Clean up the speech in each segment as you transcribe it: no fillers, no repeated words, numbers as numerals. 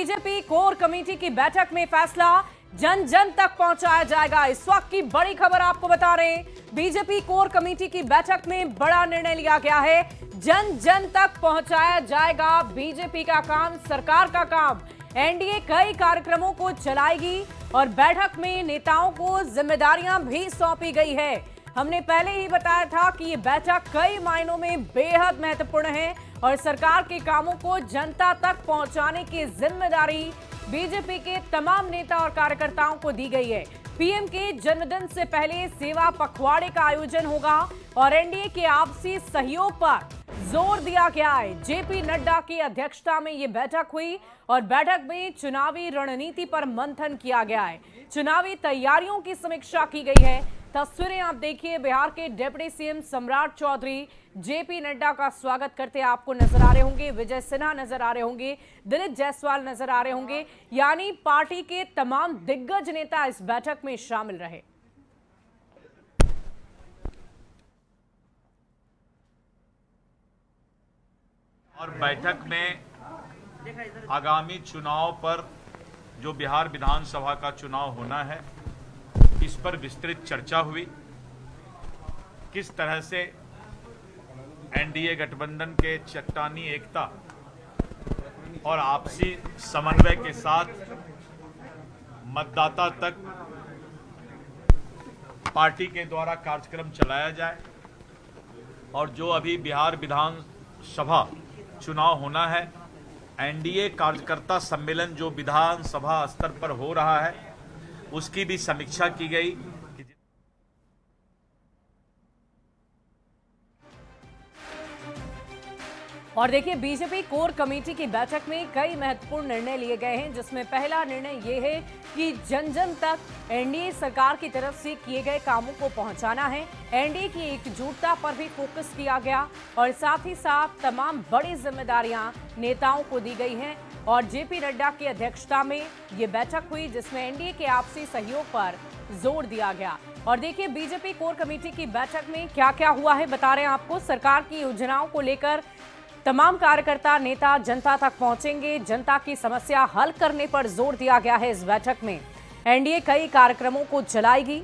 BJP core committee की बैठक में फैसला जन जन तक पहुंचाया जाएगा। इस वक्त की बड़ी खबर आपको बता रहे हैं, बीजेपी कोर कमेटी की बैठक में बड़ा निर्णय लिया गया है। जन जन तक पहुंचाया जाएगा बीजेपी का काम, सरकार का काम। एनडीए कई कार्यक्रमों को चलाएगी और बैठक में नेताओं को जिम्मेदारियां भी सौंपी गई है। हमने पहले ही बताया था कि ये बैठक कई मायनों में बेहद महत्वपूर्ण है और सरकार के कामों को जनता तक पहुंचाने की जिम्मेदारी बीजेपी के तमाम नेता और कार्यकर्ताओं को दी गई है। पीएम के जन्मदिन से पहले सेवा पखवाड़े का आयोजन होगा और एनडीए के आपसी सहयोग पर जोर दिया गया है। जेपी नड्डा की अध्यक्षता में ये बैठक हुई और बैठक में चुनावी रणनीति पर मंथन किया गया है। चुनावी तैयारियों की समीक्षा की गई है। तस्वीरें आप देखिए, बिहार के डिप्टी सीएम सम्राट चौधरी जेपी नड्डा का स्वागत करते आपको नजर आ रहे होंगे। विजय सिन्हा नजर आ रहे होंगे, दिलीप जायसवाल नजर आ रहे होंगे, यानी पार्टी के तमाम दिग्गज नेता इस बैठक में शामिल रहे। और बैठक में आगामी चुनाव पर, जो बिहार विधानसभा का चुनाव होना है, इस पर विस्तृत चर्चा हुई। किस तरह से एनडीए गठबंधन के चट्टानी एकता और आपसी समन्वय के साथ मतदाता तक पार्टी के द्वारा कार्यक्रम चलाया जाए और जो अभी बिहार विधानसभा चुनाव होना है, एनडीए कार्यकर्ता सम्मेलन जो विधानसभा स्तर पर हो रहा है, उसकी भी समीक्षा की गई। और देखिए, बीजेपी कोर कमेटी की बैठक में कई महत्वपूर्ण निर्णय लिए गए हैं, जिसमें पहला निर्णय ये है कि जन जन तक एनडीए सरकार की तरफ से किए गए कामों को पहुंचाना है। एनडीए की एकजुटता पर भी फोकस किया गया और साथ ही साथ तमाम बड़ी जिम्मेदारियां नेताओं को दी गई हैं। और जेपी नड्डा की अध्यक्षता में ये बैठक हुई, जिसमें एनडीए के आपसी सहयोग पर जोर दिया गया। और देखिए, बीजेपी कोर कमेटी की बैठक में क्या क्या हुआ है बता रहे हैं आपको। सरकार की योजनाओं को लेकर तमाम कार्यकर्ता नेता जनता तक पहुंचेंगे। जनता की समस्या हल करने पर जोर दिया गया है। इस बैठक में एनडीए कई कार्यक्रमों को चलाएगी।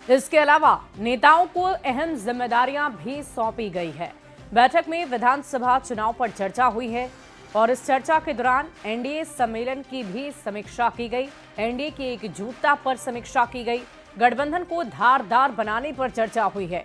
इसके अलावा नेताओं को अहम जिम्मेदारियां भी सौंपी गई है। बैठक में विधानसभा चुनाव पर चर्चा हुई है और इस चर्चा के दौरान एनडीए सम्मेलन की भी समीक्षा की गई। एनडीए की एकजुटता पर समीक्षा की गई। गठबंधन को धारदार बनाने पर चर्चा हुई है।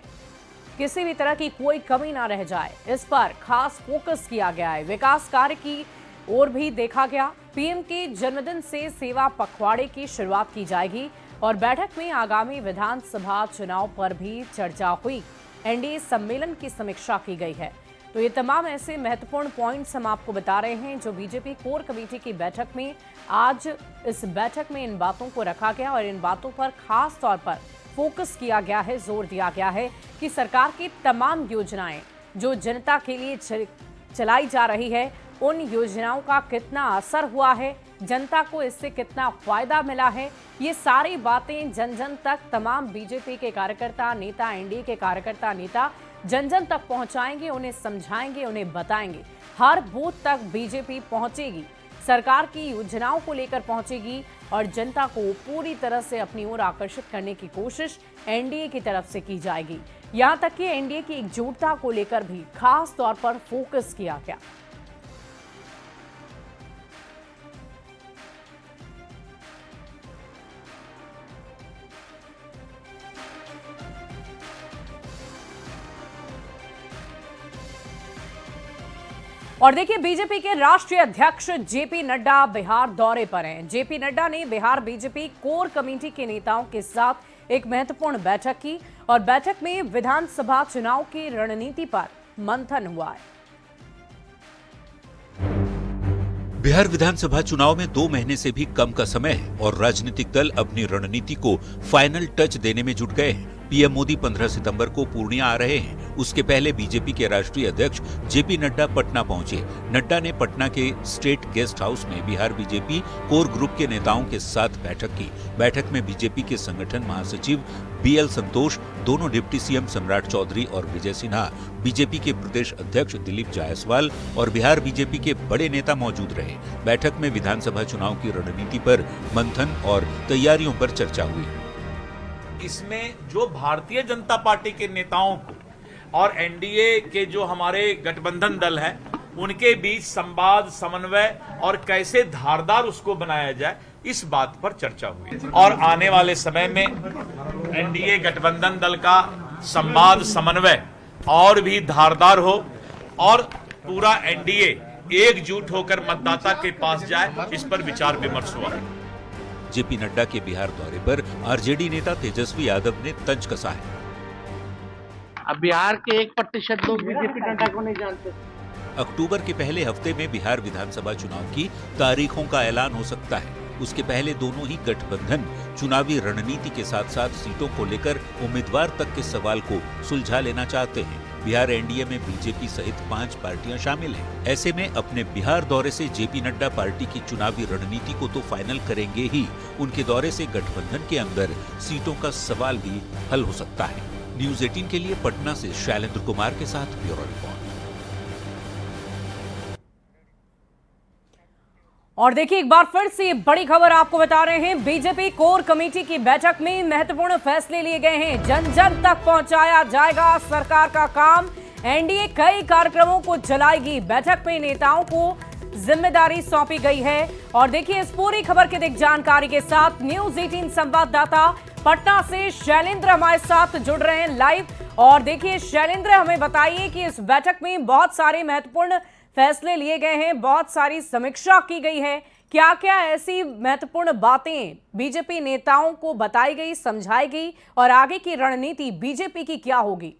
किसी भी तरह की कोई कमी ना रह जाए, इस पर खास फोकस किया गया है। विकास कार्य की ओर भी देखा गया। पीएम के जन्मदिन से सेवा पखवाड़े की शुरुआत की जाएगी और बैठक में आगामी विधानसभा चुनाव पर भी चर्चा हुई। एनडीए सम्मेलन की समीक्षा की गई है। तो ये तमाम ऐसे महत्वपूर्ण पॉइंट्स हम आपको बता रहे हैं जो बीजेपी कोर कमेटी की बैठक में आज इस बैठक में इन बातों को रखा गया और इन बातों पर खास तौर पर फोकस किया गया है, जोर दिया गया है कि सरकार की तमाम योजनाएं जो जनता के लिए चलाई जा रही है, उन योजनाओं का कितना असर हुआ है, जनता को इससे कितना फायदा मिला है, ये सारी बातें जन जन तक तमाम बीजेपी के कार्यकर्ता नेता, एनडीए के कार्यकर्ता नेता जन जन तक पहुंचाएंगे, उन्हें समझाएंगे, उन्हें बताएंगे। हर बूथ तक बीजेपी पहुंचेगी, सरकार की योजनाओं को लेकर पहुंचेगी और जनता को पूरी तरह से अपनी ओर आकर्षित करने की कोशिश एनडीए की तरफ से की जाएगी। यहां तक कि एनडीए की एकजुटता को लेकर भी खास तौर पर फोकस किया गया। और देखिए, बीजेपी के राष्ट्रीय अध्यक्ष जेपी नड्डा बिहार दौरे पर हैं। जेपी नड्डा ने बिहार बीजेपी कोर कमेटी के नेताओं के साथ एक महत्वपूर्ण बैठक की और बैठक में विधानसभा चुनाव की रणनीति पर मंथन हुआ है। बिहार विधानसभा चुनाव में 2 महीने से भी कम का समय है और राजनीतिक दल अपनी रणनीति को फाइनल टच देने में जुट गए हैं। पीएम मोदी 15 सितंबर को पूर्णिया आ रहे हैं उसके पहले बीजेपी के राष्ट्रीय अध्यक्ष जेपी नड्डा पटना पहुंचे। नड्डा ने पटना के स्टेट गेस्ट हाउस में बिहार बीजेपी कोर ग्रुप के नेताओं के साथ बैठक की। बैठक में बीजेपी के संगठन महासचिव बीएल संतोष, दोनों डिप्टी सीएम सम्राट चौधरी और विजय सिन्हा, बीजेपी के प्रदेश अध्यक्ष दिलीप जायसवाल और बिहार बीजेपी के बड़े नेता मौजूद रहे। बैठक में विधानसभा चुनाव की रणनीति पर मंथन और तैयारियों पर चर्चा हुई। इसमें जो भारतीय जनता पार्टी के नेताओं को और एनडीए के जो हमारे गठबंधन दल हैं, उनके बीच संवाद, समन्वय और कैसे धारदार उसको बनाया जाए, इस बात पर चर्चा हुई। और आने वाले समय में एनडीए गठबंधन दल का संवाद, समन्वय और भी धारदार हो और पूरा एनडीए एकजुट होकर मतदाता के पास जाए, इस पर विचार विमर्श हुआ। जेपी नड्डा के बिहार दौरे पर आरजेडी नेता तेजस्वी यादव ने तंज कसा है। अब बिहार के 1% लोग बीजेपी नड्डा को नहीं जानते। अक्टूबर के पहले हफ्ते में बिहार विधानसभा चुनाव की तारीखों का ऐलान हो सकता है। उसके पहले दोनों ही गठबंधन चुनावी रणनीति के साथ साथ सीटों को लेकर उम्मीदवार तक के सवाल को सुलझा लेना चाहते हैं। बिहार एनडीए में बीजेपी सहित 5 पार्टियां शामिल हैं। ऐसे में अपने बिहार दौरे से जेपी नड्डा पार्टी की चुनावी रणनीति को तो फाइनल करेंगे ही, उनके दौरे से गठबंधन के अंदर सीटों का सवाल भी हल हो सकता है। न्यूज 18 के लिए पटना से शैलेंद्र कुमार के साथ ब्यूरो रिपोर्ट। और देखिए, एक बार फिर से बड़ी खबर आपको बता रहे हैं। बीजेपी कोर कमेटी की बैठक में महत्वपूर्ण फैसले लिए गए हैं। जन जन तक पहुंचाया जाएगा सरकार का काम। एनडीए कई कार्यक्रमों को चलाएगी। बैठक में नेताओं को जिम्मेदारी सौंपी गई है। और देखिए, इस पूरी खबर की अधिक जानकारी के साथ न्यूज 18 संवाददाता पटना से शैलेंद्र हमारे साथ जुड़ रहे हैं लाइव। और देखिए शैलेंद्र, हमें बताइए कि इस बैठक में बहुत सारे महत्वपूर्ण फैसले लिए गए हैं, बहुत सारी समीक्षा की गई है। क्या क्या ऐसी महत्वपूर्ण बातें बीजेपी नेताओं को बताई गई, समझाई गई, और आगे की रणनीति बीजेपी की क्या होगी?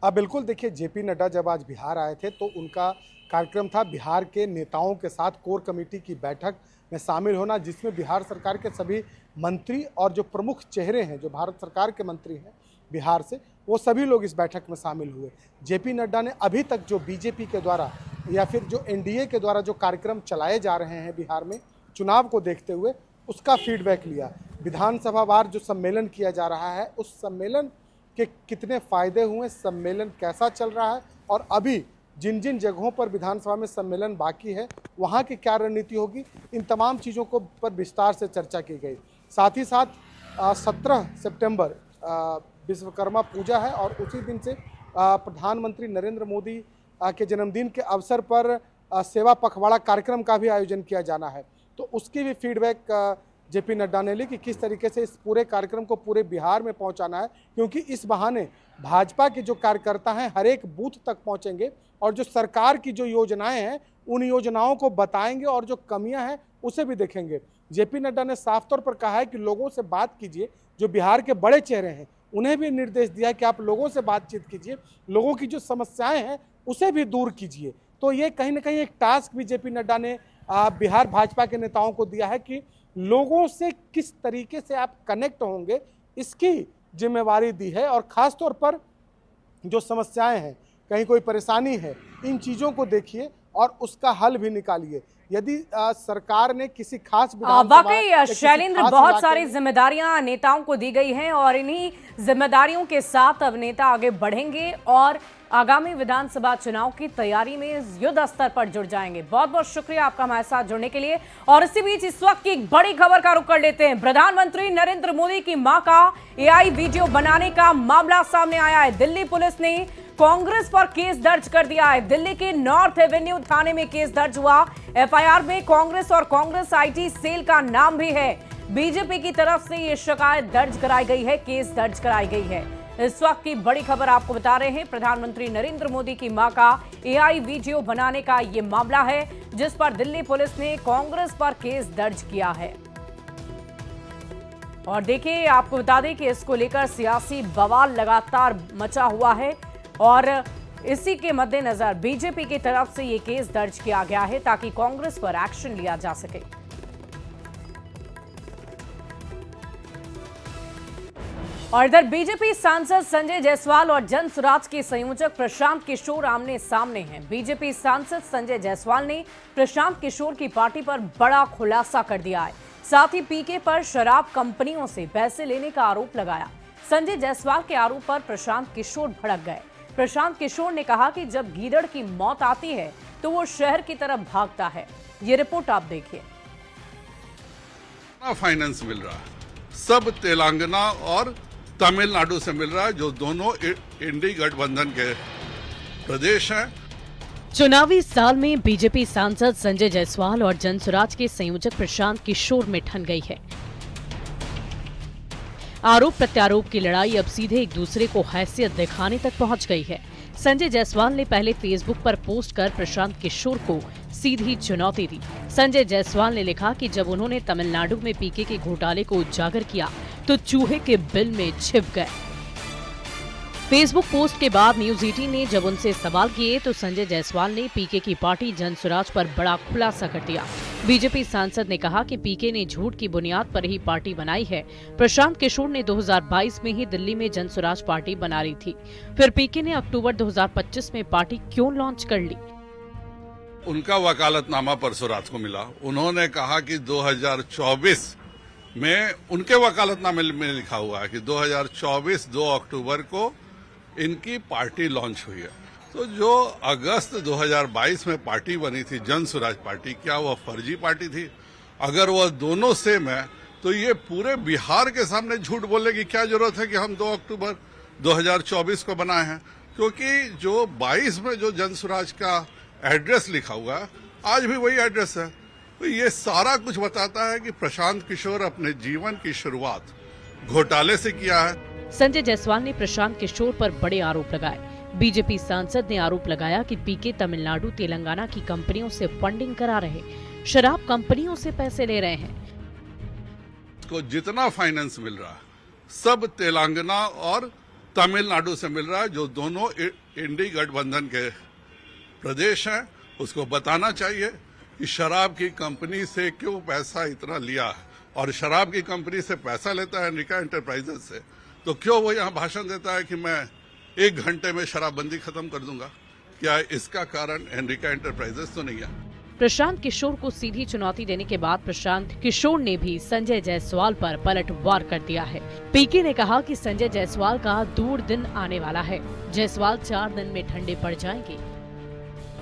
बिल्कुल, देखिए, जेपी नड्डा जब आज बिहार आए थे तो उनका कार्यक्रम था बिहार के नेताओं के साथ कोर कमेटी की बैठक में शामिल होना, जिसमें बिहार सरकार के सभी मंत्री और जो प्रमुख चेहरे हैं, जो भारत सरकार के मंत्री हैं बिहार से, वो सभी लोग इस बैठक में शामिल हुए। जेपी नड्डा ने अभी तक जो बीजेपी के द्वारा या फिर जो एनडीए के द्वारा जो कार्यक्रम चलाए जा रहे हैं बिहार में चुनाव को देखते हुए, उसका फीडबैक लिया। विधानसभावार जो सम्मेलन किया जा रहा है, उस सम्मेलन के कितने फायदे हुए, सम्मेलन कैसा चल रहा है, और अभी जिन जिन जगहों पर विधानसभा में सम्मेलन बाकी है वहाँ की क्या रणनीति होगी, इन तमाम चीज़ों को पर विस्तार से चर्चा की गई। साथ ही साथ 17 सितंबर विश्वकर्मा पूजा है और उसी दिन से प्रधानमंत्री नरेंद्र मोदी के जन्मदिन के अवसर पर सेवा पखवाड़ा कार्यक्रम का भी आयोजन किया जाना है। तो उसकी भी फीडबैक जेपी नड्डा ने ली कि किस तरीके से इस पूरे कार्यक्रम को पूरे बिहार में पहुंचाना है, क्योंकि इस बहाने भाजपा के जो कार्यकर्ता हैं हर एक बूथ तक पहुंचेंगे और जो सरकार की जो योजनाएं हैं उन योजनाओं को बताएंगे और जो कमियां हैं उसे भी देखेंगे। जेपी नड्डा ने साफ तौर पर कहा है कि लोगों से बात कीजिए, जो बिहार के बड़े चेहरे हैं उन्हें भी निर्देश दिया है कि आप लोगों से बातचीत कीजिए, लोगों की जो समस्याएं हैं उसे भी दूर कीजिए। तो ये कहीं ना कहीं एक टास्क भी जेपी नड्डा ने बिहार भाजपा के नेताओं को दिया है कि लोगों से किस तरीके से आप कनेक्ट होंगे, इसकी जिम्मेवारी दी है। और ख़ास तौर पर जो समस्याएं हैं, कहीं कोई परेशानी है, इन चीज़ों को देखिए और उसका हल भी निकालिए। यदि सरकार ने किसी खास वाकई शैलेंद्र, बहुत सारी जिम्मेदारियां नेताओं को दी गई हैं और इन्हीं जिम्मेदारियों के साथ अब नेता आगे बढ़ेंगे और आगामी विधानसभा चुनाव की तैयारी में युद्ध स्तर पर जुड़ जाएंगे। बहुत बहुत शुक्रिया आपका हमारे साथ जुड़ने के लिए। और इसी बीच इस वक्त की एक बड़ी खबर का रुख कर लेते हैं। प्रधानमंत्री नरेंद्र मोदी की मां का एआई वीडियो बनाने का मामला सामने आया है। दिल्ली पुलिस ने कांग्रेस पर केस दर्ज कर दिया है। दिल्ली के नॉर्थ एवेन्यू थाने में केस दर्ज हुआ। एफआईआर में कांग्रेस और कांग्रेस आईटी सेल का नाम भी है। बीजेपी की तरफ से ये शिकायत दर्ज कराई गई है, केस दर्ज कराई गई है। इस वक्त की बड़ी खबर आपको बता रहे हैं। प्रधानमंत्री नरेंद्र मोदी की मां का एआई वीडियो बनाने का ये मामला है, जिस पर दिल्ली पुलिस ने कांग्रेस पर केस दर्ज किया है। और देखिए, आपको बता दें कि इसको लेकर सियासी बवाल लगातार मचा हुआ है और इसी के मद्देनजर बीजेपी की तरफ से ये केस दर्ज किया गया है ताकि कांग्रेस पर एक्शन लिया जा सके। और इधर बीजेपी सांसद संजय जायसवाल और जन स्वराज के संयोजक प्रशांत किशोर आमने सामने हैं। बीजेपी सांसद संजय जायसवाल ने प्रशांत किशोर की पार्टी पर बड़ा खुलासा कर दिया है। साथ ही पीके पर शराब कंपनियों से पैसे लेने का आरोप लगाया। संजय जायसवाल के आरोप पर प्रशांत किशोर भड़क गए। प्रशांत किशोर ने कहा कि जब गीदड़ की मौत आती है तो वो शहर की तरफ भागता है। ये रिपोर्ट आप देखिए। फाइनेंस मिल रहा है, सब तेलंगाना और तमिलनाडु से मिल रहा है, जो दोनों इंडी गठबंधन के प्रदेश हैं। चुनावी साल में बीजेपी सांसद संजय जायसवाल और जन स्वराज के संयोजक प्रशांत किशोर में ठन गई है। आरोप प्रत्यारोप की लड़ाई अब सीधे एक दूसरे को हैसियत दिखाने तक पहुंच गई है। संजय जायसवाल ने पहले फेसबुक पर पोस्ट कर प्रशांत किशोर को सीधी चुनौती दी। संजय जायसवाल ने लिखा कि जब उन्होंने तमिलनाडु में पीके के घोटाले को उजागर किया तो चूहे के बिल में छिप गए। फेसबुक पोस्ट के बाद न्यूज 18 ने जब उनसे सवाल किए तो संजय जायसवाल ने पीके की पार्टी जन स्वराज पर बड़ा खुलासा कर दिया। बीजेपी सांसद ने कहा कि पीके ने झूठ की बुनियाद पर ही पार्टी बनाई है। प्रशांत किशोर ने 2022 में ही दिल्ली में जन स्वराज पार्टी बना रही थी, फिर पीके ने अक्टूबर 2025 में पार्टी क्यों लॉन्च कर ली? उनका वकालतनामा परसों रात को मिला। उन्होंने कहा कि 2024 में उनके वकालतनामे में लिखा हुआ है कि 2024 2 अक्टूबर को इनकी पार्टी लॉन्च हुई है। तो जो अगस्त 2022 में पार्टी बनी थी जन स्वराज पार्टी, क्या वह फर्जी पार्टी थी? अगर वह दोनों सेम है तो ये पूरे बिहार के सामने झूठ बोलने की क्या जरूरत है कि हम 2 अक्टूबर 2024 को बनाए हैं? क्योंकि जो 22 में जो जन स्वराज का एड्रेस लिखा हुआ है, आज भी वही एड्रेस है। तो ये सारा कुछ बताता है कि प्रशांत किशोर अपने जीवन की शुरुआत घोटाले से किया है। संजय जायसवाल ने प्रशांत किशोर पर बड़े आरोप लगाए। बीजेपी सांसद ने आरोप लगाया कि पीके तमिलनाडु तेलंगाना की कंपनियों से फंडिंग करा रहे, शराब कंपनियों से पैसे ले रहे हैं। को जितना फाइनेंस मिल रहा है, सब तेलंगाना और तमिलनाडु से मिल रहा है, जो दोनों इंडी गठबंधन के प्रदेश हैं। उसको बताना चाहिए कि शराब की कंपनी से क्यों पैसा इतना लिया है, और शराब की कंपनी से पैसा लेता है एनरिका एंटरप्राइजेज से, तो क्यों वो यहाँ भाषण देता है कि मैं 1 घंटे में शराबबंदी खत्म कर दूंगा? क्या इसका कारण एनरिका एंटरप्राइजेज तो नहीं है? प्रशांत किशोर को सीधी चुनौती देने के बाद प्रशांत किशोर ने भी संजय जायसवाल पर पलटवार कर दिया है। पीके ने कहा कि संजय जायसवाल का दूर दिन आने वाला है। जायसवाल 4 दिन में ठंडे पड़ जाएंगे।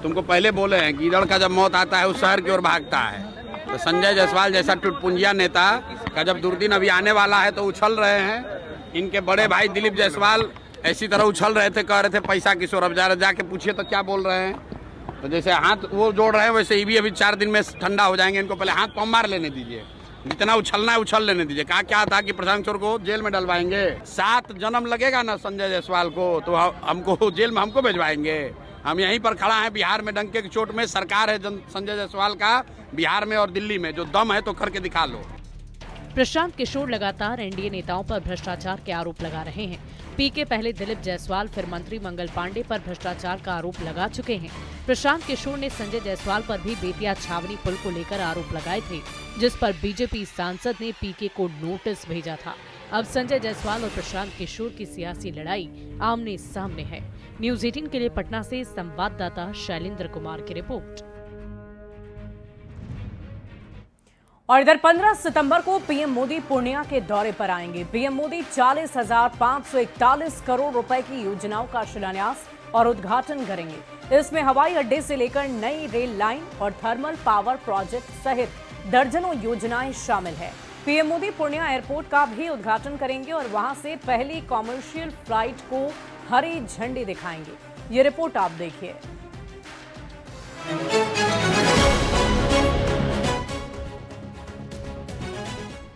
तुमको पहले बोले हैं गीदड़ का जब मौत आता है उस शहर की ओर भागता है। तो संजय जायसवाल जैसा टुटपुंजिया नेता का जब दुर्दिन अभी आने वाला है तो उछल रहे हैं। इनके बड़े भाई दिलीप जायसवाल ऐसी तरह उछल रहे थे, कह रहे थे पैसा किशोर। अब जाके पूछिए तो क्या बोल रहे हैं। तो जैसे हाथ वो जोड़ रहे हैं वैसे ये भी अभी 4 दिन में ठंडा हो जाएंगे। इनको पहले हाथ पाँव मार लेने दीजिए, जितना उछलना है उछल लेने दीजिए। कहा क्या था कि प्रशांत किशोर को जेल में डलवाएंगे। 7 जन्म लगेगा ना संजय जायसवाल को तो हमको जेल में हमको भिजवाएंगे। हम यहीं पर खड़ा हैं बिहार में, डंके की चोट में। सरकार है संजय जायसवाल का बिहार में और दिल्ली में, जो दम है तो करके दिखा लो। प्रशांत किशोर लगातार एनडीए नेताओं पर भ्रष्टाचार के आरोप लगा रहे हैं। पीके पहले दिलीप जायसवाल फिर मंत्री मंगल पांडे पर भ्रष्टाचार का आरोप लगा चुके हैं। प्रशांत किशोर ने संजय जायसवाल पर भी बेतिया छावनी पुल को लेकर आरोप लगाए थे, जिस पर बीजेपी सांसद ने पीके को नोटिस भेजा था। अब संजय जायसवाल और प्रशांत किशोर की सियासी लड़ाई आमने सामने है। न्यूज 18 के लिए पटना से संवाददाता शैलेंद्र कुमार की रिपोर्ट। और इधर 15 सितंबर को पीएम मोदी पूर्णिया के दौरे पर आएंगे। पीएम मोदी 40,541 करोड़ रुपए की योजनाओं का शिलान्यास और उद्घाटन करेंगे। इसमें हवाई अड्डे से लेकर नई रेल लाइन और थर्मल पावर प्रोजेक्ट सहित दर्जनों योजनाएं शामिल है। पीएम मोदी पूर्णिया एयरपोर्ट का भी उद्घाटन करेंगे और वहां से पहली कॉमर्शियल फ्लाइट को हरी झंडी दिखाएंगे। ये रिपोर्ट आप देखिए।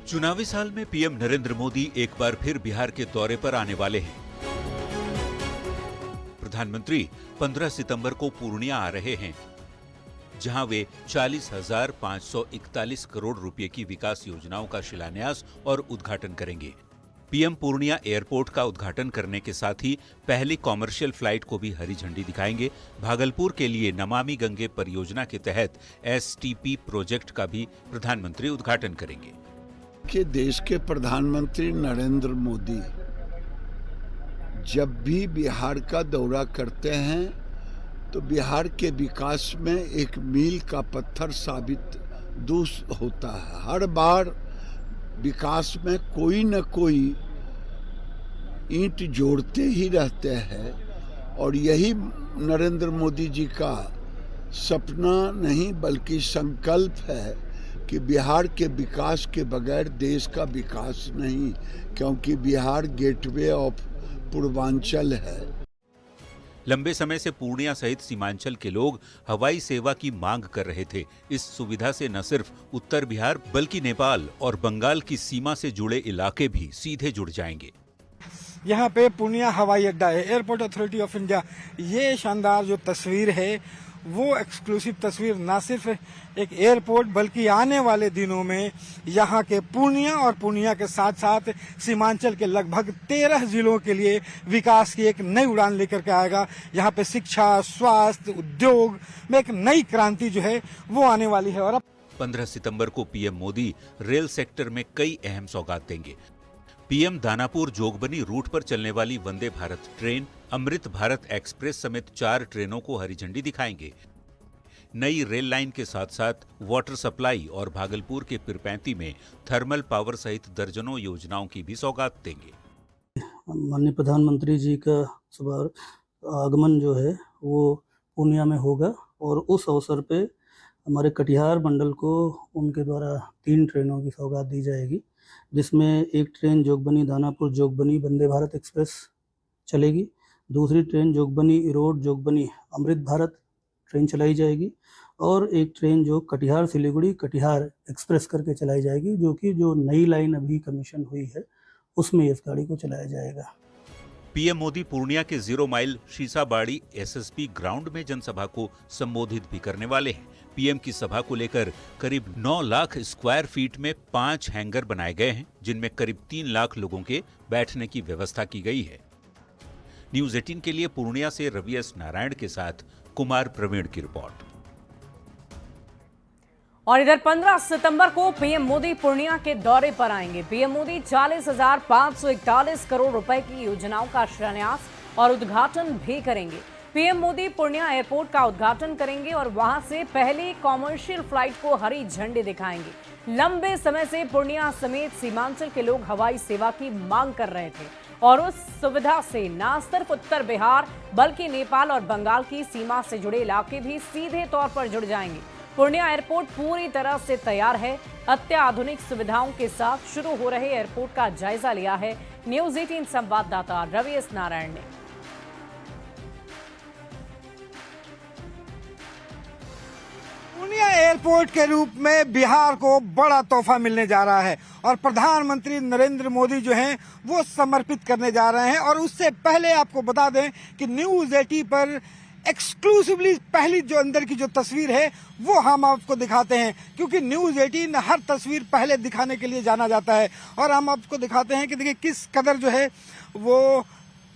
चुनावी साल में पीएम नरेंद्र मोदी एक बार फिर बिहार के दौरे पर आने वाले हैं। प्रधानमंत्री 15 सितंबर को पूर्णिया आ रहे हैं, जहां वे 40,541 करोड़ रुपए की विकास योजनाओं का शिलान्यास और उद्घाटन करेंगे। पीएम पूर्णिया एयरपोर्ट का उद्घाटन करने के साथ ही पहली कॉमर्शियल फ्लाइट को भी हरी झंडी दिखाएंगे। भागलपुर के लिए नमामि गंगे परियोजना के तहत STP प्रोजेक्ट का भी प्रधानमंत्री उद्घाटन करेंगे। कि देश के प्रधानमंत्री नरेंद्र मोदी जब भी बिहार का दौरा करते हैं तो बिहार के विकास में एक मील का पत्थर साबित होता है। हर बार विकास में कोई न कोई ईंट जोड़ते ही रहते हैं और यही नरेंद्र मोदी जी का सपना नहीं बल्कि संकल्प है कि बिहार के विकास के बगैर देश का विकास नहीं, क्योंकि बिहार गेटवे ऑफ पूर्वांचल है। लंबे समय से पूर्णिया सहित सीमांचल के लोग हवाई सेवा की मांग कर रहे थे। इस सुविधा से न सिर्फ उत्तर बिहार बल्कि नेपाल और बंगाल की सीमा से जुड़े इलाके भी सीधे जुड़ जाएंगे। यहाँ पे पूर्णिया हवाई अड्डा है, एयरपोर्ट अथॉरिटी ऑफ इंडिया। ये शानदार जो तस्वीर है वो एक्सक्लूसिव तस्वीर न सिर्फ एक एयरपोर्ट बल्कि आने वाले दिनों में यहाँ के पूर्णिया और पूर्णिया के साथ साथ सीमांचल के लगभग 13 जिलों के लिए विकास की एक नई उड़ान लेकर के आएगा। यहाँ पे शिक्षा, स्वास्थ्य, उद्योग में एक नई क्रांति जो है वो आने वाली है। और 15 सितंबर को पीएम मोदी रेल सेक्टर में कई अहम सौगात देंगे। पीएम दानापुर जोगबनी रूट पर चलने वाली वंदे भारत ट्रेन, अमृत भारत एक्सप्रेस समेत 4 ट्रेनों को हरी झंडी दिखाएंगे। नई रेल लाइन के साथ साथ वाटर सप्लाई और भागलपुर के पिरपैंती में थर्मल पावर सहित दर्जनों योजनाओं की भी सौगात देंगे। माननीय प्रधानमंत्री जी का सुबह आगमन जो है वो पूर्णिया में होगा और उस अवसर पे हमारे कटिहार मंडल को उनके द्वारा 3 ट्रेनों की सौगात दी जाएगी, जिसमें एक ट्रेन जोगबनी दानापुर जोगबनी वंदे भारत एक्सप्रेस चलेगी, दूसरी ट्रेन जोगबनी इरोड जोगबनी अमृत भारत ट्रेन चलाई जाएगी और एक ट्रेन जो कटिहार सिलीगुड़ी कटिहार एक्सप्रेस करके चलाई जाएगी, जो नई लाइन अभी कमीशन हुई है उसमें इस गाड़ी को चलाया जाएगा। पीएम मोदी पूर्णिया के 0 माइल शीशाबाड़ी एसएसपी ग्राउंड में जनसभा को संबोधित भी करने वाले हैं। पीएम की सभा को लेकर करीब 9 लाख स्क्वायर फीट में 5 हैंगर बनाए गए हैं, जिनमें करीब 3 लाख लोगों के बैठने की व्यवस्था की गई है। न्यूज 18 के लिए पूर्णिया से रवि एस नारायण के साथ कुमार प्रवीण की रिपोर्ट। और इधर 15 सितंबर को पीएम मोदी पूर्णिया के दौरे पर आएंगे। पीएम मोदी 40,541 करोड़ रुपए की योजनाओं का शिलान्यास और उद्घाटन भी करेंगे। पीएम मोदी पूर्णिया एयरपोर्ट का उद्घाटन करेंगे और वहां से पहली कॉमर्शियल फ्लाइट को हरी झंडी दिखाएंगे। लंबे समय से पूर्णिया समेत सीमांचल के लोग हवाई सेवा की मांग कर रहे थे और उस सुविधा से न सिर्फ उत्तर बिहार बल्कि नेपाल और बंगाल की सीमा से जुड़े इलाके भी सीधे तौर पर जुड़ जाएंगे। पूर्णिया एयरपोर्ट पूरी तरह से तैयार है। अत्याधुनिक सुविधाओं के साथ शुरू हो रहे एयरपोर्ट का जायजा लिया है न्यूज 18 संवाददाता रवि एस नारायण ने। पूर्णिया एयरपोर्ट के रूप में बिहार को बड़ा तोहफा मिलने जा रहा है और प्रधानमंत्री नरेंद्र मोदी जो हैं वो समर्पित करने जा रहे हैं। और उससे पहले आपको बता दें कि न्यूज 18 पर एक्सक्लूसिवली पहली जो अंदर की जो तस्वीर है वो हम आपको दिखाते हैं, क्योंकि न्यूज 18 हर तस्वीर पहले दिखाने के लिए जाना जाता है। और हम आपको दिखाते हैं कि देखिए किस कदर जो है वो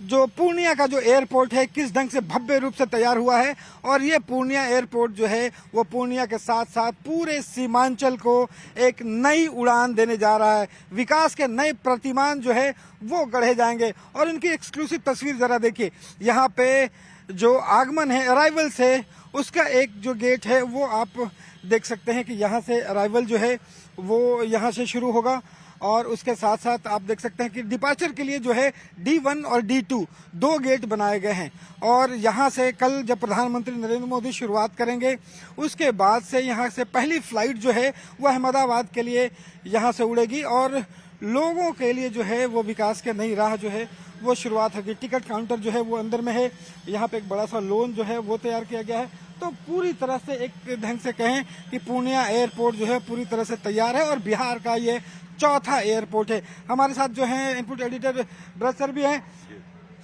जो पूर्णिया का जो एयरपोर्ट है किस ढंग से भव्य रूप से तैयार हुआ है। और ये पूर्णिया एयरपोर्ट जो है वो पूर्णिया के साथ साथ पूरे सीमांचल को एक नई उड़ान देने जा रहा है। विकास के नए प्रतिमान जो है वो गढ़े जाएंगे। और इनकी एक्सक्लूसिव तस्वीर जरा देखिए, यहाँ पे जो आगमन है अराइवल से उसका एक जो गेट है वो आप देख सकते हैं कि यहाँ से अराइवल जो है वो यहाँ से शुरू होगा। और उसके साथ साथ आप देख सकते हैं कि डिपार्चर के लिए जो है D1 और D2 2 गेट बनाए गए हैं। और यहाँ से कल जब प्रधानमंत्री नरेंद्र मोदी शुरुआत करेंगे उसके बाद से यहाँ से पहली फ्लाइट जो है वो अहमदाबाद के लिए यहाँ से उड़ेगी और लोगों के लिए जो है वो विकास के नई राह जो है वो शुरुआत होगी। टिकट काउंटर जो है वो अंदर में है। यहाँ पे एक बड़ा सा लोन जो है वो तैयार किया गया है। तो पूरी तरह से एक ढंग से कहें कि पूर्णिया एयरपोर्ट जो है पूरी तरह से तैयार है और बिहार का ये चौथा एयरपोर्ट है। हमारे साथ जो है इनपुट एडिटर ब्रज सर भी हैं।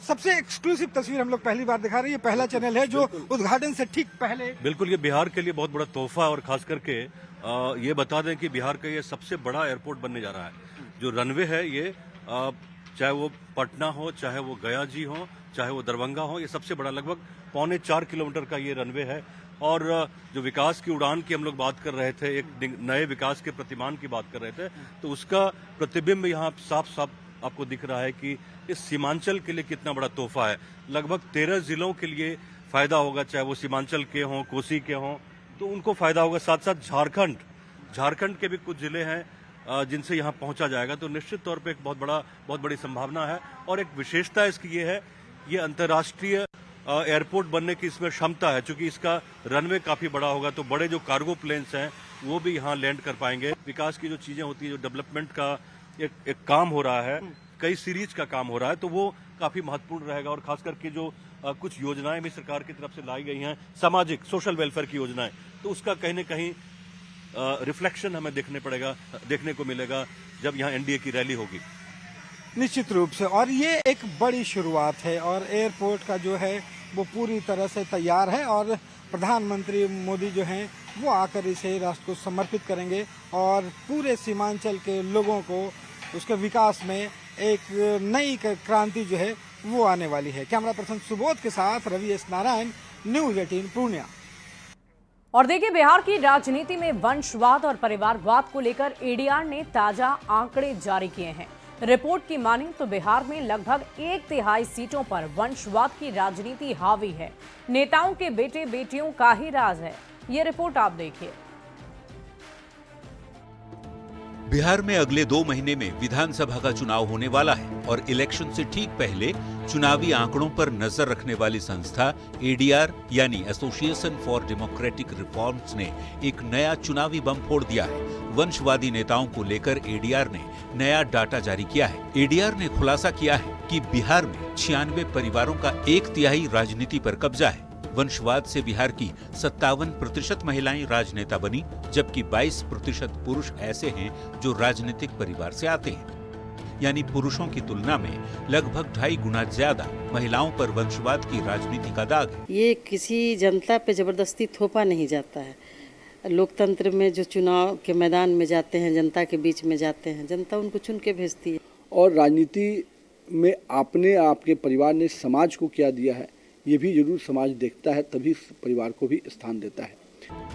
सबसे एक्सक्लूसिव तस्वीर हम लोग पहली बार दिखा रहे हैं। ये पहला चैनल है जो उद्घाटन से ठीक पहले। बिल्कुल, ये बिहार के लिए बहुत बड़ा तोहफा और खास करके ये बता दें कि बिहार का ये सबसे बड़ा एयरपोर्ट बनने जा रहा है। जो रनवे है ये चाहे वो पटना हो, चाहे वो गया जी हो, चाहे वो दरभंगा हो, ये सबसे बड़ा लगभग 3.25 किलोमीटर का ये रनवे है। और जो विकास की उड़ान की हम लोग बात कर रहे थे, एक नए विकास के प्रतिमान की बात कर रहे थे, तो उसका प्रतिबिंब यहाँ साफ साफ आपको दिख रहा है कि इस सीमांचल के लिए कितना बड़ा तोहफा है। लगभग 13 जिलों के लिए फायदा होगा, चाहे वो सीमांचल के हों, कोसी के हों, तो उनको फायदा होगा। साथ साथ झारखंड के भी कुछ जिले हैं जिनसे यहाँ पहुंचा जाएगा, तो निश्चित तौर पे एक बहुत बड़ी संभावना है। और एक विशेषता इसकी ये है, ये अंतर्राष्ट्रीय एयरपोर्ट बनने की इसमें क्षमता है, क्योंकि इसका रनवे काफी बड़ा होगा, तो बड़े जो कार्गो प्लेन्स हैं वो भी यहाँ लैंड कर पाएंगे। विकास की जो चीजें होती है, जो डेवलपमेंट का एक काम हो रहा है, कई सीरीज का काम हो रहा है, तो वो काफी महत्वपूर्ण रहेगा। और खास करके जो कुछ योजनाएं भी सरकार की तरफ से लाई गई हैं, सामाजिक सोशल वेलफेयर की योजनाएं, तो उसका कहीं न कहीं रिफ्लेक्शन हमें देखने को मिलेगा जब यहाँ एनडीए की रैली होगी। निश्चित रूप से, और ये एक बड़ी शुरुआत है और एयरपोर्ट का जो है वो पूरी तरह से तैयार है और प्रधानमंत्री मोदी जो हैं वो आकर इसे राष्ट्र को समर्पित करेंगे और पूरे सीमांचल के लोगों को उसके विकास में एक नई क्रांति जो है वो आने वाली है। कैमरा पर्सन सुबोध के साथ रवि एस नारायण, न्यूज़ 18 पूर्णिया। और देखिए, बिहार की राजनीति में वंशवाद और परिवारवाद को लेकर एडीआर ने ताजा आंकड़े जारी किए हैं। रिपोर्ट की माने तो बिहार में लगभग 1/3 सीटों पर वंशवाद की राजनीति हावी है। नेताओं के बेटे बेटियों का ही राज है। ये रिपोर्ट आप देखिए। बिहार में अगले 2 महीने में विधानसभा का चुनाव होने वाला है और इलेक्शन से ठीक पहले चुनावी आंकड़ों पर नजर रखने वाली संस्था एडीआर यानी एसोसिएशन फॉर डेमोक्रेटिक रिफॉर्म्स ने एक नया चुनावी बम फोड़ दिया है। वंशवादी नेताओं को लेकर एडीआर ने नया डाटा जारी किया है। एडीआर ने खुलासा किया है कि बिहार में 96 परिवारों का 1/3 राजनीति पर कब्जा है। वंशवाद से बिहार की 57% महिलाएं राजनेता बनी, जबकि 22% पुरुष ऐसे हैं जो राजनीतिक परिवार से आते हैं। यानी पुरुषों की तुलना में लगभग 2.5 गुना ज्यादा महिलाओं पर वंशवाद की राजनीति का दाग है। ये किसी जनता पे जबरदस्ती थोपा नहीं जाता है। लोकतंत्र में जो चुनाव के मैदान में जाते हैं, जनता के बीच में जाते हैं, जनता उनको चुन के भेजती है। और राजनीति में आपके परिवार ने समाज को क्या दिया है, ये भी जरूर समाज देखता है, तभी परिवार को भी स्थान देता है।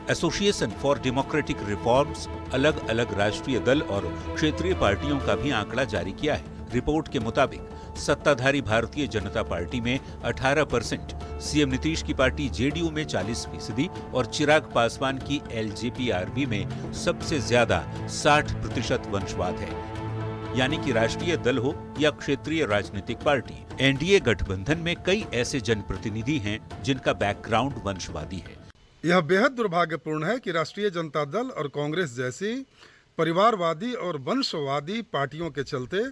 एसोसिएशन फॉर डेमोक्रेटिक रिफॉर्म्स अलग अलग राष्ट्रीय दल और क्षेत्रीय पार्टियों का भी आंकड़ा जारी किया है। रिपोर्ट के मुताबिक सत्ताधारी भारतीय जनता पार्टी में 18%, सीएम नीतीश की पार्टी जेडीयू में 40% और चिराग पासवान की एलजेपी-आरबी में सबसे ज्यादा 60% वंशवाद है। यानी कि राष्ट्रीय दल हो या क्षेत्रीय राजनीतिक पार्टी, एनडीए गठबंधन में कई ऐसे जनप्रतिनिधि हैं जिनका बैकग्राउंड वंशवादी है। यह बेहद दुर्भाग्यपूर्ण है कि राष्ट्रीय जनता दल और कांग्रेस जैसी परिवारवादी और वंशवादी पार्टियों के चलते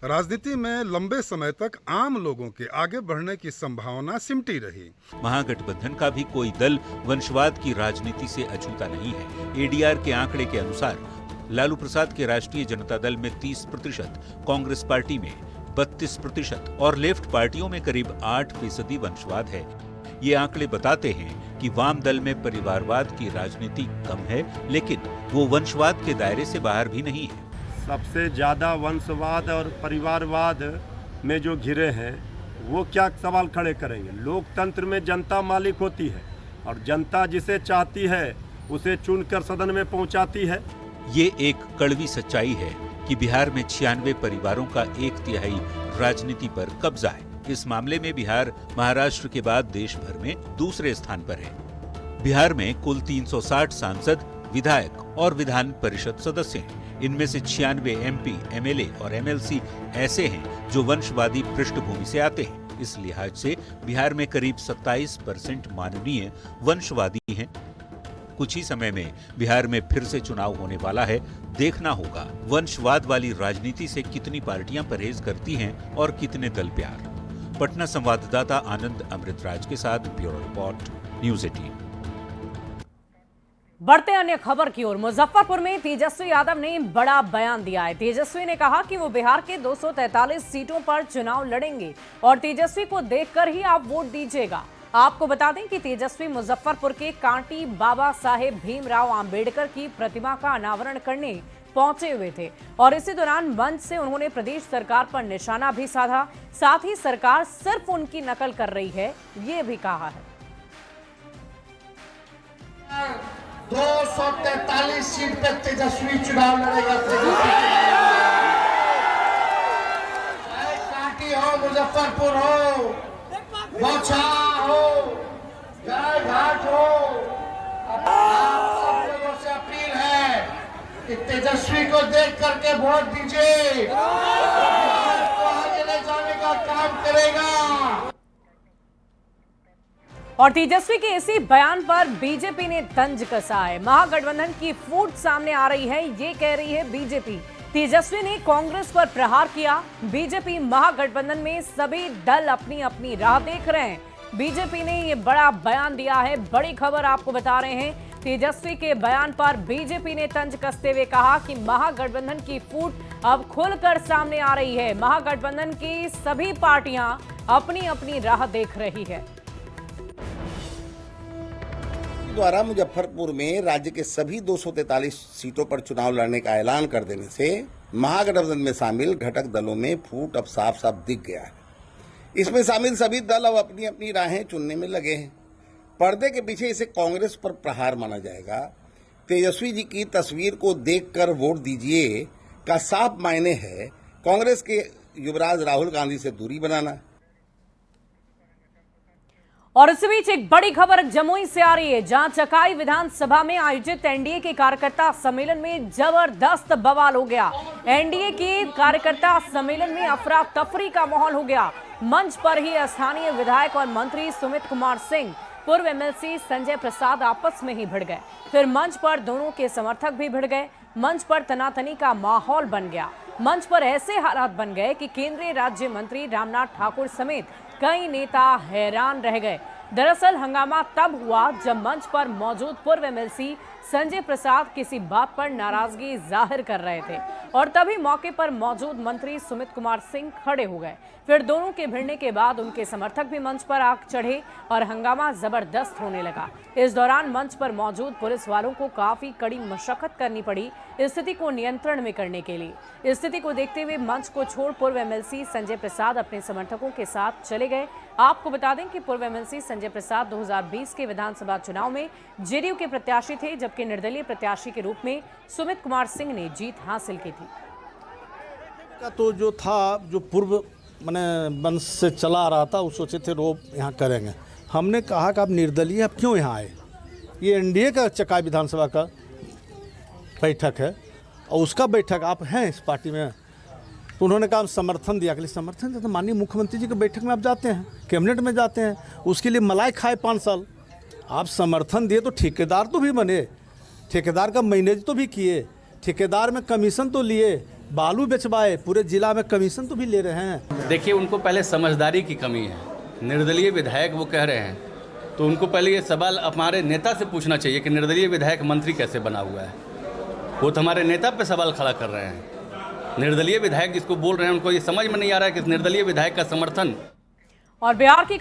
राजनीति में लंबे समय तक आम लोगों के आगे बढ़ने की संभावना सिमटी रही। महागठबंधन का भी कोई दल वंशवाद की राजनीति से अछूता नहीं है। एडीआर के आंकड़े के अनुसार लालू प्रसाद के राष्ट्रीय जनता दल में 30%, कांग्रेस पार्टी में 32% और लेफ्ट पार्टियों में करीब 8% वंशवाद है। ये आंकड़े बताते हैं कि वाम दल में परिवारवाद की राजनीति कम है, लेकिन वो वंशवाद के दायरे से बाहर भी नहीं है। सबसे ज्यादा वंशवाद और परिवारवाद में जो घिरे हैं वो क्या सवाल खड़े करेंगे। लोकतंत्र में जनता मालिक होती है और जनता जिसे चाहती है उसे चुनकर सदन में पहुंचाती है। ये एक कड़वी सच्चाई है कि बिहार में 96 परिवारों का 1/3 राजनीति पर कब्जा है। इस मामले में बिहार महाराष्ट्र के बाद देश भर में दूसरे स्थान पर है। बिहार में कुल 360 सांसद, विधायक और विधान परिषद सदस्य हैं। इनमें से 96 एमपी, एमएलए और एमएलसी ऐसे हैं जो वंशवादी पृष्ठभूमि से आते हैं। इस लिहाज से बिहार में करीब 27% माननीय वंशवादी हैं। कुछ ही समय में बिहार में फिर से चुनाव होने वाला है। देखना होगा वंशवाद वाली राजनीति से कितनी पार्टियां परहेज करती हैं और कितने दल प्यार। पटना संवाददाता आनंद अमृतराज के साथ ब्यूरो रिपोर्ट, न्यूज़ 18। बढ़ते अन्य खबर की ओर, मुजफ्फरपुर में तेजस्वी यादव ने बड़ा बयान दिया है। तेजस्वी ने कहा कि वो बिहार के 243 सीटों पर चुनाव लड़ेंगे और तेजस्वी को देखकर ही आप वोट दीजिएगा। आपको बता दें कि तेजस्वी मुजफ्फरपुर के कांटी बाबा साहेब भीमराव अंबेडकर की प्रतिमा का अनावरण करने पहुंचे हुए थे और इसी दौरान मंच से उन्होंने प्रदेश सरकार पर निशाना भी साधा। साथ ही सरकार सिर्फ उनकी नकल कर रही है, ये भी कहा है। 243 सीट पर तेजस्वी चुनाव लड़ेगा। मुजफ्फरपुर हो, बौछार हो, गाय घाट हो, आप सब लोगों से अपील है कि तेजस्वी को देख करके वोट दीजिए, बिहार को आगे ले जाने का काम करेगा। और तेजस्वी के इसी बयान पर बीजेपी ने तंज कसा है। महागठबंधन की फूट सामने आ रही है, ये कह रही है बीजेपी। तेजस्वी ने कांग्रेस पर प्रहार किया। बीजेपी महागठबंधन में सभी दल अपनी अपनी राह देख रहे हैं। बीजेपी ने ये बड़ा बयान दिया है। बड़ी खबर आपको बता रहे हैं। तेजस्वी के बयान पर बीजेपी ने तंज कसते हुए कहा कि महागठबंधन की फूट अब खुलकर सामने आ रही है। महागठबंधन की सभी पार्टियां अपनी अपनी राह देख रही है। द्वारा मुजफ्फरपुर में राज्य के सभी 243 सीटों पर चुनाव लड़ने का ऐलान कर देने से महागठबंधन में शामिल घटक दलों में फूट अब साफ साफ दिख गया है। इसमें शामिल सभी दल अब अपनी अपनी राहें चुनने में लगे हैं। पर्दे के पीछे इसे कांग्रेस पर प्रहार माना जाएगा। तेजस्वी जी की तस्वीर को देखकर वोट दीजिए का साफ मायने है कांग्रेस के युवराज राहुल गांधी से दूरी बनाना। और इस बीच एक बड़ी खबर जमुई से आ रही है, जहां चकाई विधानसभा में आयोजित एनडीए के कार्यकर्ता सम्मेलन में जबरदस्त बवाल हो गया। एनडीए के कार्यकर्ता सम्मेलन में अफरा तफरी का माहौल हो गया। मंच पर ही स्थानीय विधायक और मंत्री सुमित कुमार सिंह, पूर्व एमएलसी संजय प्रसाद आपस में ही भिड़ गए। फिर मंच पर दोनों के समर्थक भी भिड़ गए। मंच पर तनातनी का माहौल बन गया। मंच पर ऐसे हालात बन गए कि केंद्रीय राज्य मंत्री रामनाथ ठाकुर समेत कई नेता हैरान रह गए। दरअसल हंगामा तब हुआ जब मंच पर मौजूद पूर्व एमएलसी संजय प्रसाद किसी बात पर नाराजगी जाहिर कर रहे थे और तभी मौके पर मौजूद मंत्री सुमित कुमार सिंह खड़े हो गए। फिर दोनों के भिड़ने के बाद उनके समर्थक भी मंच पर आ चढ़े और हंगामा जबरदस्त होने लगा। इस दौरान मंच पर मौजूद पुलिस वालों को काफी कड़ी मशक्कत करनी पड़ी स्थिति को नियंत्रण में करने के लिए। स्थिति को देखते हुए मंच को छोड़ पूर्व एमएलसी संजय प्रसाद अपने समर्थकों के साथ चले गए। आपको बता दें कि पूर्व एमएलसी संजय प्रसाद 2020 के विधानसभा चुनाव में जेडीयू के प्रत्याशी थे, जबकि निर्दलीय प्रत्याशी के रूप में सुमित कुमार सिंह ने जीत हासिल की थी। तो जो था, जो पूर्व मैंने वंश से चला आ रहा था, वो सोचे थे रोब यहाँ करेंगे। हमने कहा कि आप निर्दलीय आप क्यों यहाँ आए? ये एनडीए का चकाई विधानसभा का बैठक है और उसका बैठक आप हैं इस पार्टी में। तो उन्होंने कहा समर्थन दिया। के समर्थन दिया तो माननीय मुख्यमंत्री जी की बैठक में आप जाते हैं, कैबिनेट में जाते हैं, उसके लिए मलाई खाए 5 साल। आप समर्थन दिए तो ठेकेदार तो भी बने, ठेकेदार का मैनेज तो भी किए, ठेकेदार में कमीशन तो लिए, बालू बेचवाए, पूरे जिला में कमीशन तो भी ले रहे हैं। देखिए, उनको पहले समझदारी की कमी है। निर्दलीय विधायक वो कह रहे हैं तो उनको पहले ये सवाल हमारे नेता से पूछना चाहिए कि निर्दलीय विधायक मंत्री कैसे बना हुआ है। वो तो हमारे नेता पे सवाल खड़ा कर रहे हैं। निर्दलीय विधायक जिसको बोल रहे हैं उनको ये समझ में नहीं आ रहा है कि निर्दलीय विधायक का समर्थन। और बिहार की